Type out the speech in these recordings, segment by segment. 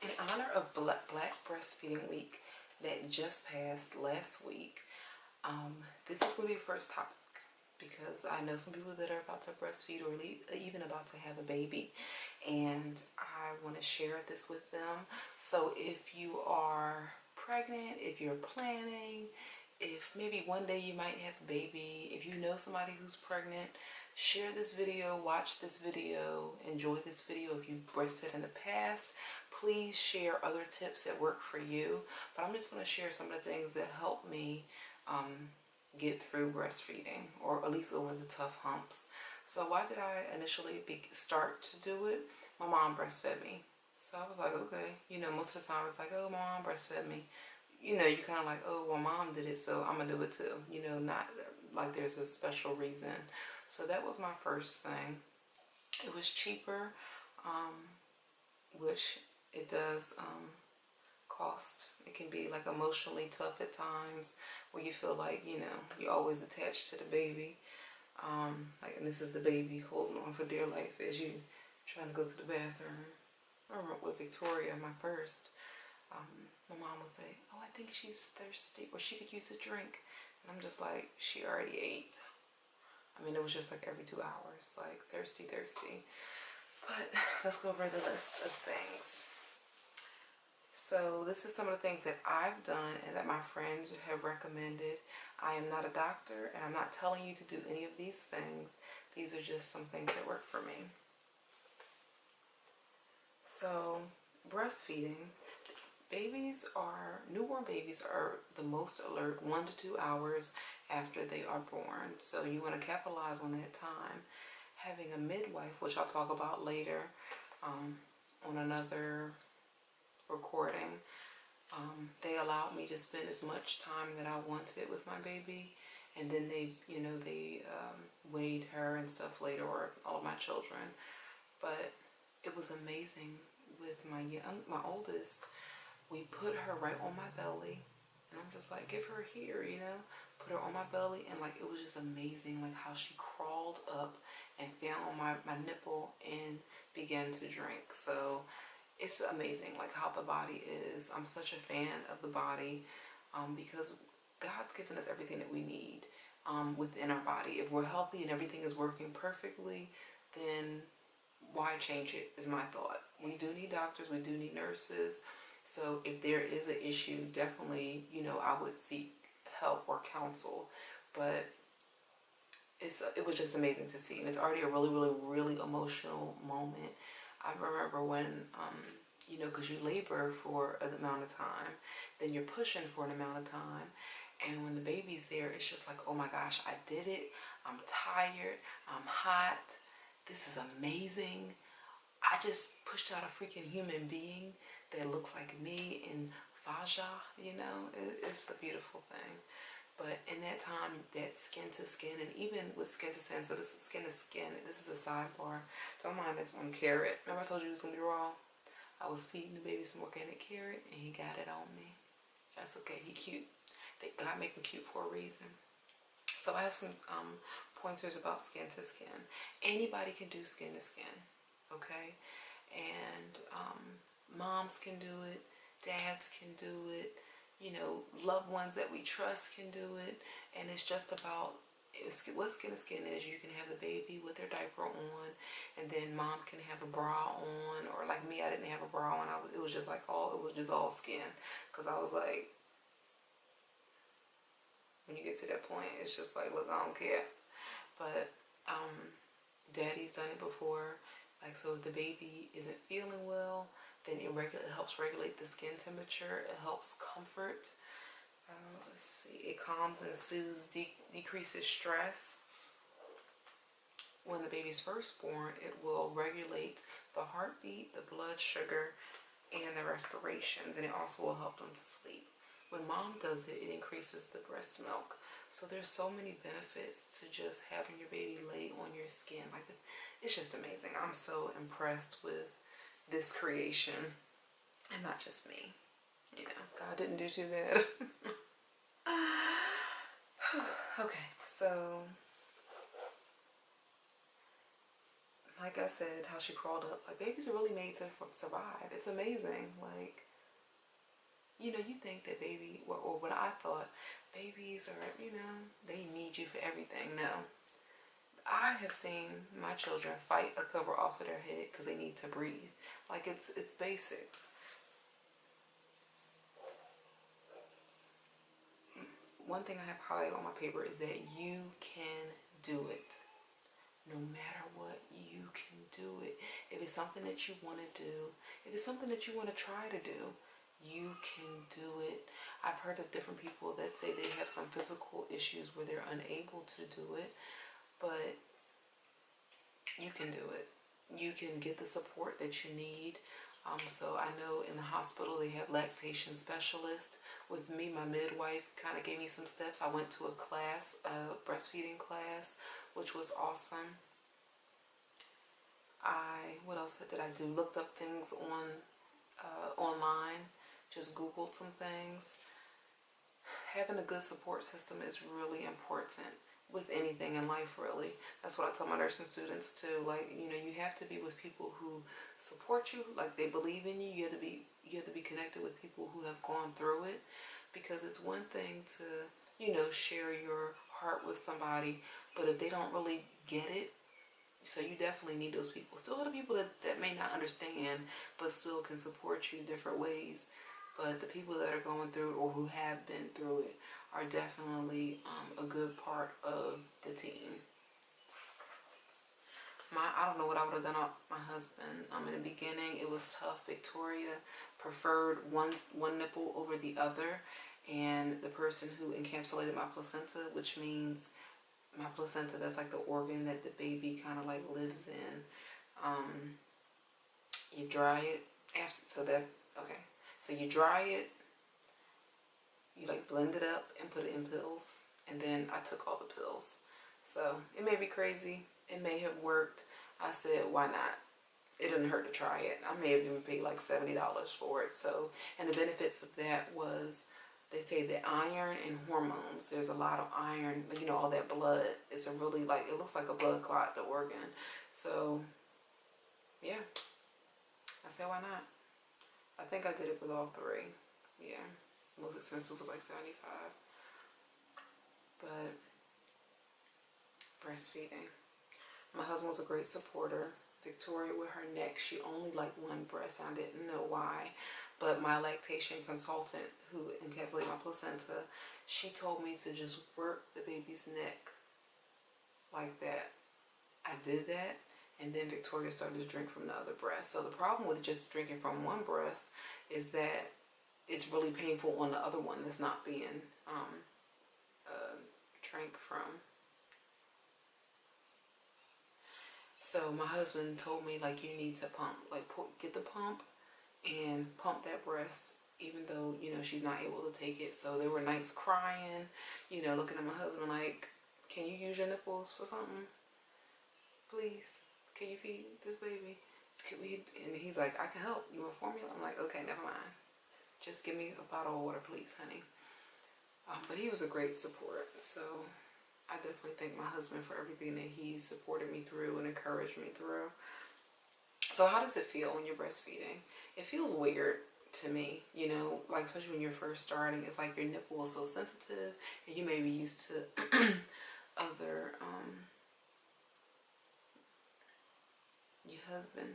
In honor of Black Breastfeeding Week that just passed last week, this is going to be a first topic because I know some people that are about to breastfeed or even about to have a baby, and I want to share this with them. So if you are pregnant, if you're planning, if maybe one day you might have a baby, if you know somebody who's pregnant, share this video, watch this video, enjoy this video. If you've breastfed in the past, please share other tips that work for you. But I'm just going to share some of the things that help me get through breastfeeding, or at least over the tough humps. So why did I initially start to do it? My mom breastfed me. So I was like, okay, you know, most of the time it's like, oh, my mom breastfed me. You know, you kind of like, oh, well, mom did it, so I'm gonna do it too. You know, not like there's a special reason. So that was my first thing. It was cheaper, which it does cost. It can be like emotionally tough at times where you feel like, you know, you're always attached to the baby. Like, and this is the baby holding on for dear life as you trying to go to the bathroom. I remember with Victoria, my first, my mom would say, oh, I think she's thirsty, or she could use a drink. And I'm just like, she already ate. I mean, it was just like every 2 hours, like thirsty, thirsty. But let's go over the list of things. So this is some of the things that I've done and that my friends have recommended. I am not a doctor, and I'm not telling you to do any of these things. These are just some things that work for me. So breastfeeding, newborn babies are the most alert 1 to 2 hours after they are born. So you want to capitalize on that time. Having a midwife, which I'll talk about later on another recording, they allowed me to spend as much time that I wanted with my baby, and then they weighed her and stuff later, or all of my children. But it was amazing with my oldest. We put her right on my belly, and I'm just like, give her here, you know, put her on my belly, and like it was just amazing, like how she crawled up and found my nipple and began to drink. So it's amazing, like how the body is. I'm such a fan of the body because God's given us everything that we need within our body. If we're healthy and everything is working perfectly, then why change it, is my thought. We do need doctors, we do need nurses. So if there is an issue, definitely, you know, I would seek help or counsel. But it was just amazing to see, and it's already a really, really, really emotional moment. I remember when, you know, because you labor for an amount of time, then you're pushing for an amount of time, and when the baby's there, it's just like, oh my gosh, I did it. I'm tired. I'm hot. This is amazing. I just pushed out a freaking human being that looks like me in Faja, you know. It's a beautiful thing. But in that time, that skin to skin, and even with skin to skin, so this is skin to skin, this is a sidebar. Don't mind this on carrot. Remember I told you it was going to be raw? I was feeding the baby some organic carrot, and he got it on me. That's okay. He cute. God make him cute for a reason. So I have some pointers about skin to skin. Anybody can do skin to skin, okay? And moms can do it. Dads can do it. You know, loved ones that we trust can do it. And it's just about what skin to skin is. You can have the baby with their diaper on, and then mom can have a bra on, or like me, I didn't have a bra on. It was just like all skin, because I was like, when you get to that point, it's just like, look, I don't care. But daddy's done it before. Like, so if the baby isn't feeling well, then it helps regulate the skin temperature. It helps comfort. Let's see. It calms and soothes, decreases stress. When the baby's first born, it will regulate the heartbeat, the blood sugar, and the respirations, and it also will help them to sleep. When mom does it, it increases the breast milk. So there's so many benefits to just having your baby lay on your skin. Like, it's just amazing. I'm so impressed with this creation, and not just me. You know, God didn't do too bad. Okay, so like I said, how she crawled up. Like, babies are really made to survive. It's amazing. Like, you know, you think that baby, or what I thought, babies are, you know, they need you for everything. No. I have seen my children fight a cover off of their head because they need to breathe. Like, it's basics. One thing I have highlighted on my paper is that you can do it. No matter what, you can do it. If it's something that you want to do, if it's something that you want to try to do, you can do it. I've heard of different people that say they have some physical issues where they're unable to do it, but you can do it. You can get the support that you need. So I know in the hospital they have lactation specialists. With me, my midwife kind of gave me some steps. I went to a class, a breastfeeding class, which was awesome. What else did I do? Looked up things online, just Googled some things. Having a good support system is really important with anything in life, really. That's what I tell my nursing students too. Like, you know, you have to be with people who support you, like they believe in you. You have to be connected with people who have gone through it, because it's one thing to, you know, share your heart with somebody, but if they don't really get it, so you definitely need those people. Still other people that may not understand, but still can support you in different ways. But the people that are going through it or who have been through it are definitely a good part of the team. I don't know what I would have done on my husband. In the beginning, it was tough. Victoria preferred one nipple over the other, and the person who encapsulated my placenta, which means my placenta, that's like the organ that the baby kind of like lives in. You dry it after, so that's okay. So you dry it, you like blend it up and put it in pills, and then I took all the pills. So it may be crazy, it may have worked. I said, why not? It didn't hurt to try it. I may have even paid like $70 for it. So, and the benefits of that was, they say that iron and hormones, there's a lot of iron, you know, all that blood. It's a really, like, it looks like a blood clot, the organ. So, yeah. I said, why not? I think I did it with all three. Yeah. Most expensive was like $75. But, breastfeeding. My husband was a great supporter. Victoria, with her neck, she only liked one breast. I didn't know why. But my lactation consultant, who encapsulated my placenta, she told me to just work the baby's neck like that. I did that, and then Victoria started to drink from the other breast. So the problem with just drinking from one breast is that it's really painful on the other one that's not being drank from. So my husband told me, like, you need to pump, like, get the pump and pump that breast, even though, you know, she's not able to take it. So there were nights crying, you know, looking at my husband like, can you use your nipples for something? Please, can you feed this baby? Can we? And he's like, I can help. You want formula? I'm like, okay, never mind. Just give me a bottle of water, please, honey. But he was a great support. So I definitely thank my husband for everything that he supported me through and encouraged me through. So how does it feel when you're breastfeeding? It feels weird to me, you know, like especially when you're first starting. It's like your nipple is so sensitive, and you may be used to other, your husband,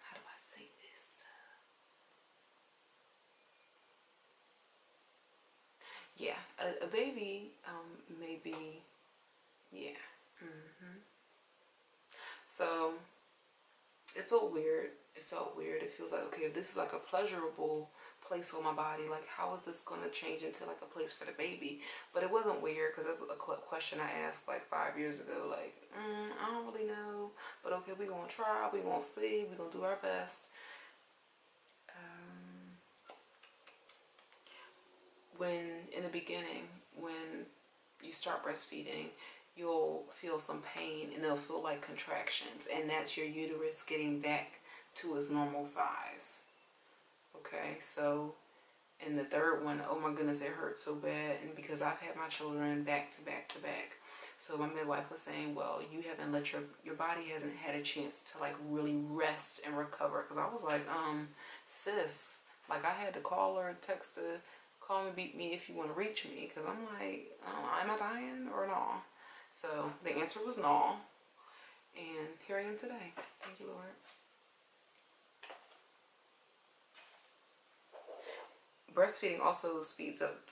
how do I say this? Yeah, a baby may be, yeah. So it felt weird. It felt weird. It feels like, okay, if this is like a pleasurable place for my body, like how is this going to change into like a place for the baby? But it wasn't weird, because that's a question I asked like 5 years ago. Like, I don't really know, but okay, we're going to try, we're going to see, we're going to do our best. When in the beginning, when you start breastfeeding, you'll feel some pain, and they'll feel like contractions, and that's your uterus getting back to its normal size. Okay, so in the third one, oh my goodness, it hurt so bad. And because I've had my children back to back to back, So my midwife was saying, well, you haven't let your body hasn't had a chance to like really rest and recover. Because I was like, sis, like I had to call her, text her, call me, beat me if you want to reach me. Because I'm like, am I dying or no? So the answer was no. And here I am today. Thank you, Lord. Breastfeeding also speeds up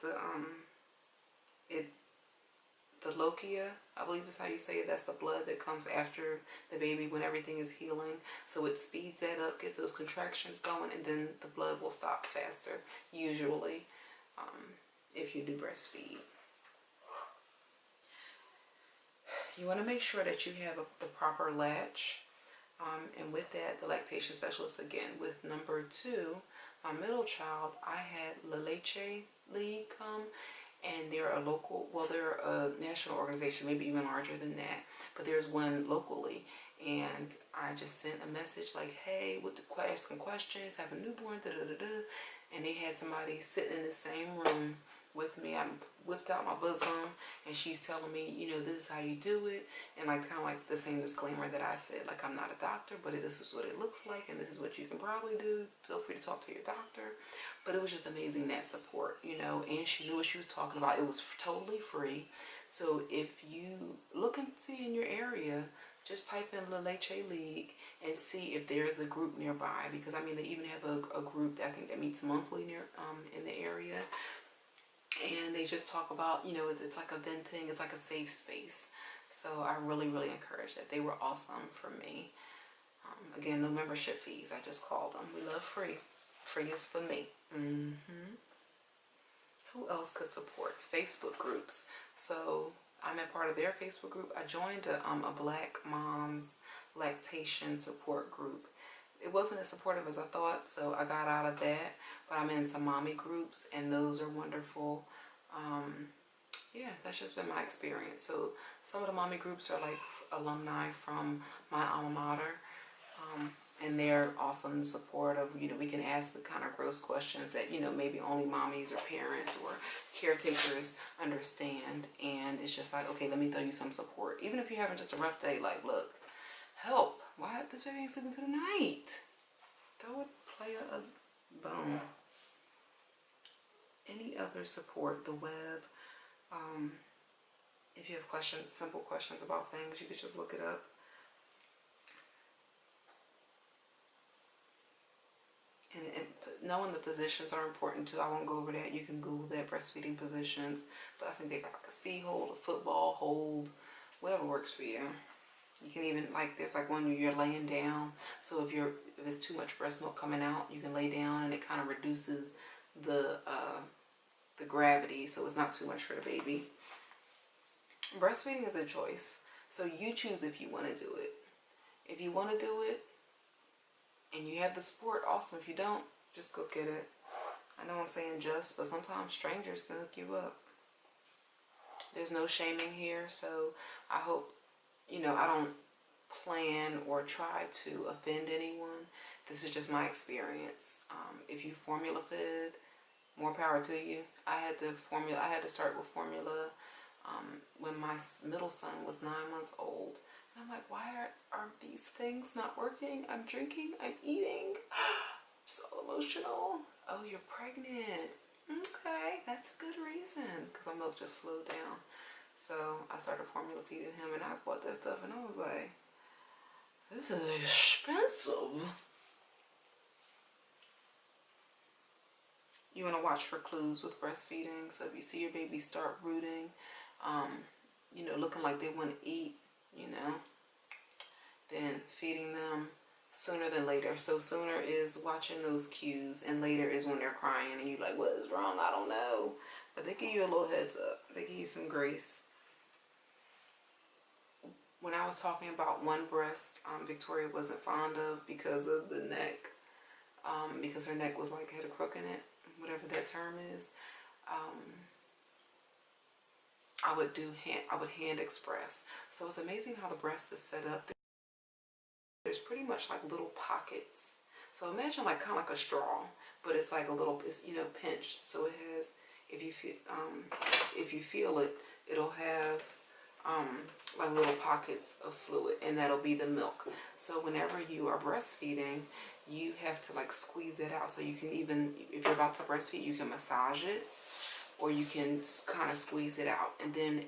the lochia, I believe is how you say it. That's the blood that comes after the baby when everything is healing. So it speeds that up, gets those contractions going, and then the blood will stop faster, usually, if you do breastfeed. You want to make sure that you have the proper latch. And with that, the lactation specialist, again, with number 2, my middle child, I had La Leche League come, and they're a local, well, they're a national organization, maybe even larger than that, but there's one locally. And I just sent a message like, hey, with the asking questions, have a newborn, da da da da. And they had somebody sitting in the same room with me. I whipped out my bosom, and she's telling me, you know, this is how you do it, and like kind of like the same disclaimer that I said, like, I'm not a doctor, but this is what it looks like, and this is what you can probably do. Feel free to talk to your doctor. But it was just amazing, that support, you know, and she knew what she was talking about. It was totally free. So if you look and see in your area, just type in La Leche League and see if there is a group nearby, because I mean, they even have a group that I think that meets monthly near in the area. And they just talk about, you know, it's like a venting, it's like a safe space. So I really, really encourage that. They were awesome for me. Again, no membership fees. I just called them. We love free. Free is for me. Who else could support? Facebook groups. So I'm a part of their Facebook group. I joined a Black Moms Lactation Support group. It wasn't as supportive as I thought, so I got out of that. But I'm in some mommy groups, and those are wonderful. Yeah, that's just been my experience. So some of the mommy groups are like alumni from my alma mater, and they're awesome and supportive. You know, we can ask the kind of gross questions that, you know, maybe only mommies or parents or caretakers understand. And it's just like, okay, let me throw you some support. Even if you're having just a rough day, like, look, help. Why this baby ain't sleeping through the night? Throw it, play a bone. Any other support, the web. If you have questions, simple questions about things, you could just look it up. And knowing the positions are important too. I won't go over that. You can Google that, breastfeeding positions. But I think they got like a C hold, a football hold, whatever works for you. You can even, like, there's like one where you're laying down. So if it's too much breast milk coming out, you can lay down, and it kind of reduces the gravity, so it's not too much for the baby. Breastfeeding is a choice. So you choose if you want to do it. If you want to do it and you have the support, awesome. If you don't, just go get it. I know I'm saying just, but sometimes strangers can hook you up. There's no shaming here, so I hope, you know, I don't plan or try to offend anyone. This is just my experience. If you formula fed, more power to you. I had to start with formula when my middle son was 9 months old. And I'm like, why are these things not working? I'm drinking, I'm eating. Just all emotional. Oh, you're pregnant. Okay, that's a good reason. Because my milk just slowed down. So I started formula feeding him, and I bought that stuff, and I was like, this is expensive. You want to watch for clues with breastfeeding. So if you see your baby start rooting, you know, looking like they want to eat, you know, then feeding them sooner than later. So sooner is watching those cues, and later is when they're crying and you're like, what is wrong? I don't know. But they give you a little heads up. They give you some grace. When I was talking about one breast, Victoria wasn't fond of because of the neck, because her neck was like, had a crook in it, whatever that term is. I would hand express. So it's amazing how the breast is set up. There's pretty much like little pockets. So imagine like kind of like a straw, but it's like a little, it's, you know, pinched. So it has, if you feel it, it'll have like little pockets of fluid, and that'll be the milk. So whenever you are breastfeeding, you have to like squeeze it out. So you can even, if you're about to breastfeed, you can massage it, or you can kind of squeeze it out. And then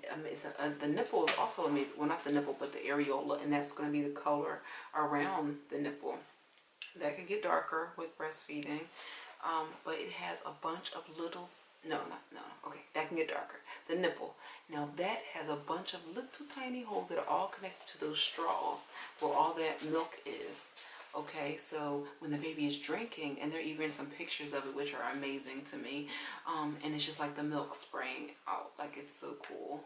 the nipple is also amazing. Well, not the nipple, but the areola, and that's going to be the color around the nipple. That can get darker with breastfeeding, but it has a bunch of little, no, okay, that can get darker. The nipple, now that has a bunch of little tiny holes that are all connected to those straws where all that milk is. Okay, so when the baby is drinking, and there are even some pictures of it which are amazing to me, and it's just like the milk spraying out, like it's so cool.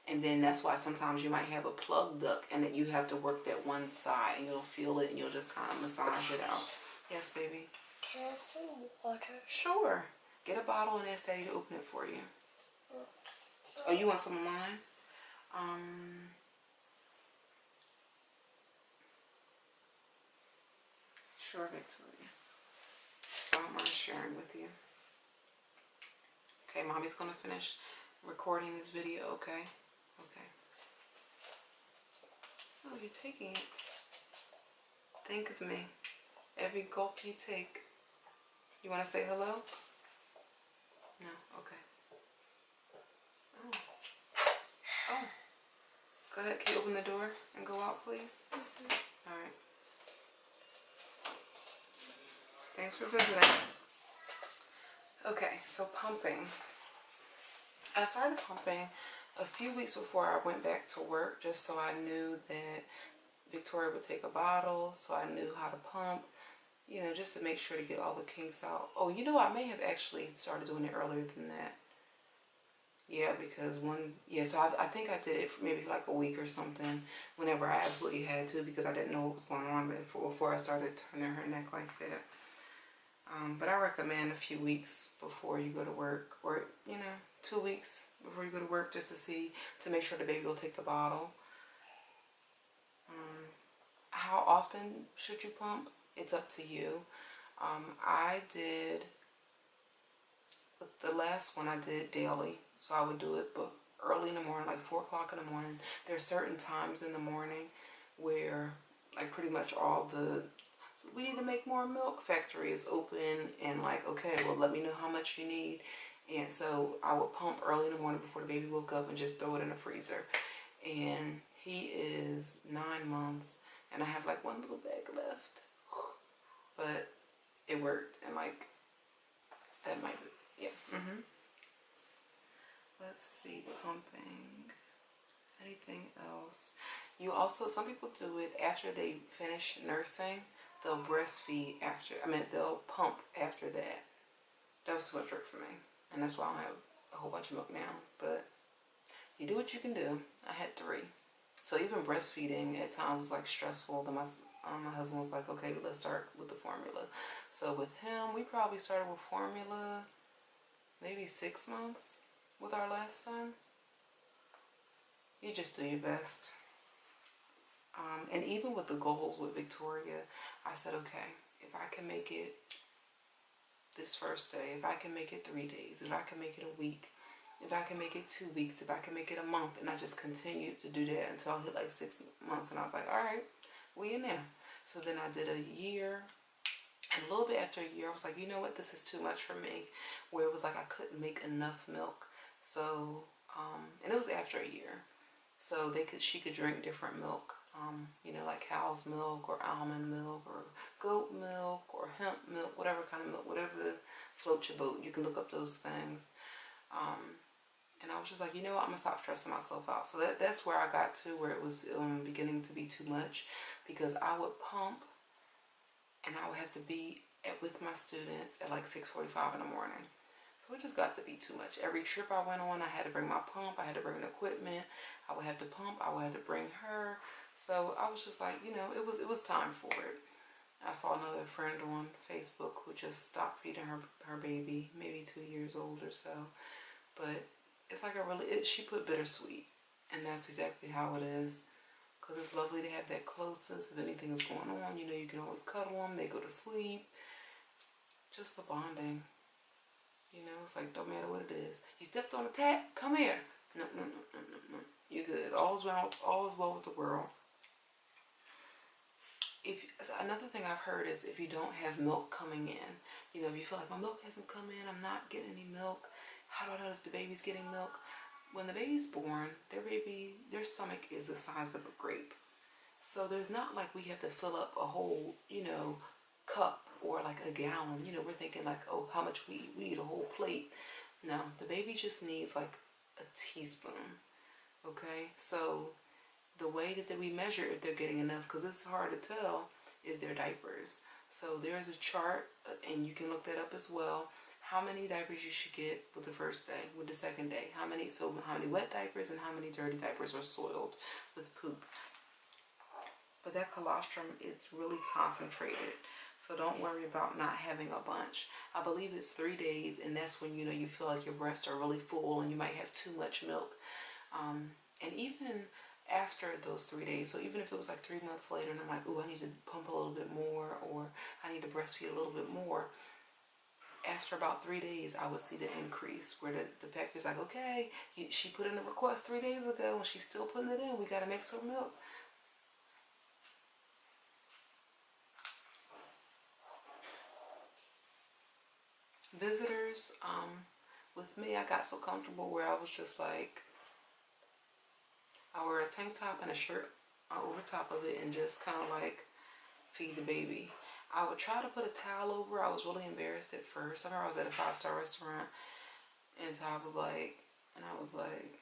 And then that's why sometimes you might have a plug duct, and then you have to work that one side, and you'll feel it, and you'll just kind of massage it out. Yes, baby? Can I have some water? Sure. Get a bottle and ask Daddy to open it for you. Oh, you want some of mine? Sure, Victoria. I don't mind sharing with you. Okay, Mommy's gonna finish recording this video, okay? Okay. Oh, you're taking it. Think of me. Every gulp you take. You want to say hello? No? Okay. Oh. Oh. Go ahead. Can you open the door and go out, please? All right. Thanks for visiting. Okay, so pumping. I started pumping a few weeks before I went back to work, just so I knew that Victoria would take a bottle, so I knew how to pump, you know, just to make sure to get all the kinks out. Oh, you know, I may have actually started doing it earlier than that. Yeah, because so I think I did it for maybe like a week or something, whenever I absolutely had to, because I didn't know what was going on before I started turning her neck like that. But I recommend a few weeks before you go to work, or, you know, 2 weeks before you go to work, just to make sure the baby will take the bottle. How often should you pump? It's up to you. I did, the last one I did daily, so I would do it but early in the morning, like 4 o'clock in the morning. There are certain times in the morning where, like, pretty much all the we need to make more milk factory is open, and like, okay, well, let me know how much you need. And so I would pump early in the morning before the baby woke up and just throw it in the freezer. And he is 9 months, and I have like one little bag left, but it worked. And like, that might be, yeah. Let's see, pumping. Anything else? You also, some people do it after they finish nursing. They'll breastfeed after, they'll pump after that. That was too much work for me, and that's why I don't have a whole bunch of milk now. But you do what you can do. I had 3. So even breastfeeding at times is like stressful. Then my husband was like, okay, let's start with the formula. So with him, we probably started with formula maybe 6 months with our last son. You just do your best. And even with the goals with Victoria, I said, okay, if I can make it this first day, if I can make it 3 days, if I can make it a week, if I can make it 2 weeks, if I can make it a month, and I just continued to do that until I hit like 6 months, and I was like, all right, we in there. So then I did a year, and a little bit after a year, I was like, you know what, this is too much for me, where it was like I couldn't make enough milk. So, and it was after a year, so she could drink different milk. You know, like cow's milk or almond milk or goat milk or hemp milk, whatever kind of milk, whatever floats your boat. You can look up those things. And I was just like, you know what, I'm going to stop stressing myself out. So that's where I got to, where it was beginning to be too much, because I would pump and I would have to be with my students at like 6:45 in the morning. So it just got to be too much. Every trip I went on, I had to bring my pump, I had to bring the equipment, I would have to pump, I would have to bring her. So I was just like, you know, it was time for it. I saw another friend on Facebook who just stopped feeding her baby, maybe 2 years old or so. But it's like she put bittersweet, and that's exactly how it is. Because it's lovely to have that closeness. If anything is going on, you know, you can always cuddle them, they go to sleep. Just the bonding. You know, it's like, no matter what it is. You stepped on a tap, come here. No. You're good. All is well with the world. If another thing I've heard is if you don't have milk coming in, you know, if you feel like my milk hasn't come in, I'm not getting any milk. How do I know if the baby's getting milk? When the baby's born, their stomach is the size of a grape. So there's not like we have to fill up a whole, you know, cup or like a gallon. You know, we're thinking like, oh, how much we eat? We eat a whole plate. No, the baby just needs like a teaspoon. Okay, so the way that we measure if they're getting enough, because it's hard to tell, is their diapers. So there's a chart, and you can look that up as well. How many diapers you should get with the first day, with the second day. How many wet diapers and how many dirty diapers are soiled with poop. But that colostrum, it's really concentrated. So don't worry about not having a bunch. I believe it's 3 days, and that's when, you know, you feel like your breasts are really full and you might have too much milk. And even after those 3 days, so even if it was like 3 months later and I'm like, oh, I need to pump a little bit more, or I need to breastfeed a little bit more, after about 3 days, I would see the increase where the factor's like, okay, she put in a request 3 days ago and she's still putting it in. We got to make some milk. Visitors, with me, I got so comfortable where I was just like, I wear a tank top and a shirt over top of it and just kind of like feed the baby. I would try to put a towel over. I was really embarrassed at first. I remember I was at a 5-star restaurant and I was like,